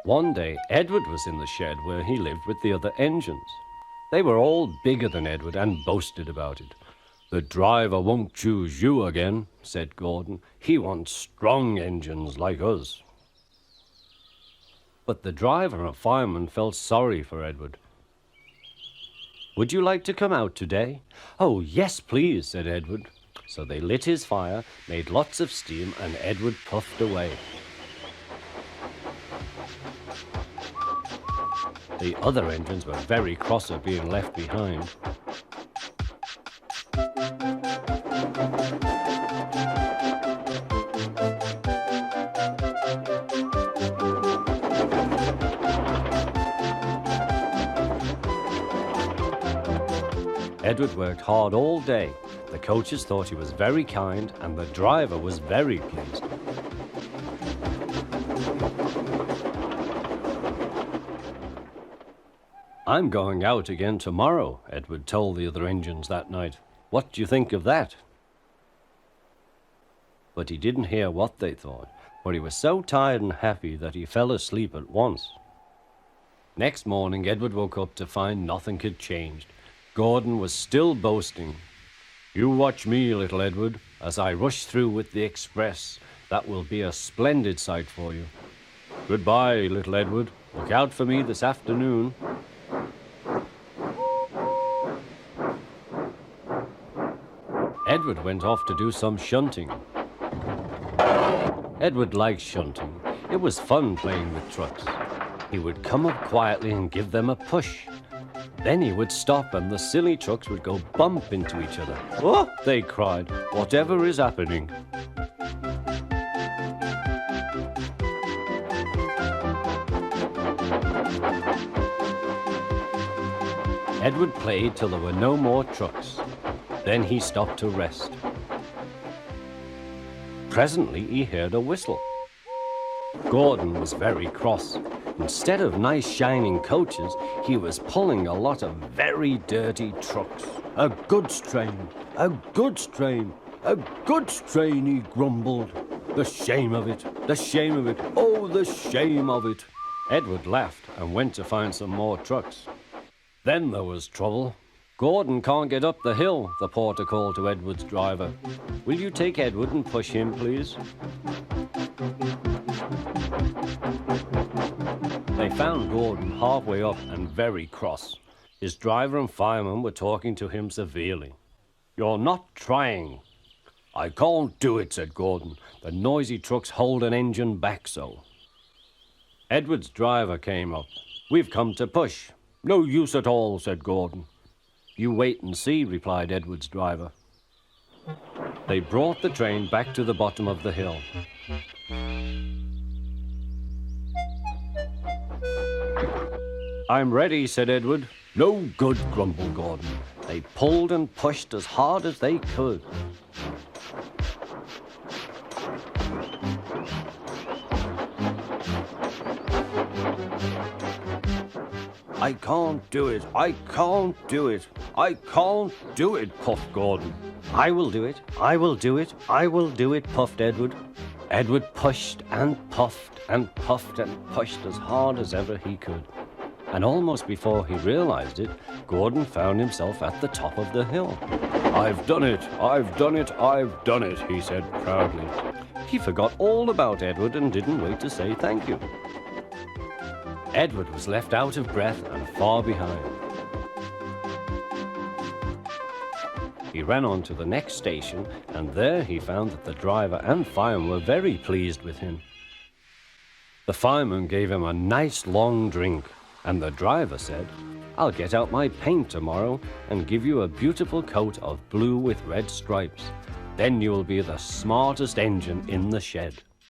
One day, Edward was in the shed where he lived with the other engines. They were all bigger than Edward and boasted about it. "The driver won't choose you again," said Gordon. "He wants strong engines like us." But the driver and fireman felt sorry for Edward. "Would you like to come out today?" "Oh, yes, please," said Edward. So they lit his fire, made lots of steam, and Edward puffed away. The other engines were very cross at being left behind. Edward worked hard all day. The coaches thought he was very kind, and the driver was very pleased. "I'm going out again tomorrow," Edward told the other engines that night. "What do you think of that?" But he didn't hear what they thought, for he was so tired and happy that he fell asleep at once. Next morning, Edward woke up to find nothing had changed. Gordon was still boasting. "You watch me, little Edward, as I rush through with the express. That will be a splendid sight for you. Goodbye, little Edward. Look out for me this afternoon." Edward went off to do some shunting. Edward liked shunting. It was fun playing with trucks. He would come up quietly and give them a push. Then he would stop and the silly trucks would go bump into each other. "Oh!" they cried. "Whatever is happening?" Edward played till there were no more trucks. Then he stopped to rest. Presently he heard a whistle. Gordon was very cross. Instead of nice shining coaches, he was pulling a lot of very dirty trucks. "A goods train, a goods train, a goods train," he grumbled. "The shame of it, the shame of it, oh, the shame of it." Edward laughed and went to find some more trucks. Then there was trouble. "Gordon can't get up the hill," the porter called to Edward's driver. "Will you take Edward and push him, please?" They found Gordon halfway up and very cross. His driver and fireman were talking to him severely. "You're not trying." "I can't do it," said Gordon. "The noisy trucks hold an engine back so." Edward's driver came up. "We've come to push." "No use at all," said Gordon. "You wait and see," replied Edward's driver. They brought the train back to the bottom of the hill. "I'm ready," said Edward. "No good," grumbled Gordon. They pulled and pushed as hard as they could. "I can't do it, I can't do it, I can't do it," puffed Gordon. "I will do it, I will do it, I will do it," puffed Edward. Edward pushed and puffed and puffed and pushed as hard as ever he could. And almost before he realized it, Gordon found himself at the top of the hill. "I've done it, I've done it, I've done it," he said proudly. He forgot all about Edward and didn't wait to say thank you. Edward was left out of breath and far behind. He ran on to the next station, and there he found that the driver and fireman were very pleased with him. The fireman gave him a nice long drink, and the driver said, "I'll get out my paint tomorrow and give you a beautiful coat of blue with red stripes. Then you will be the smartest engine in the shed."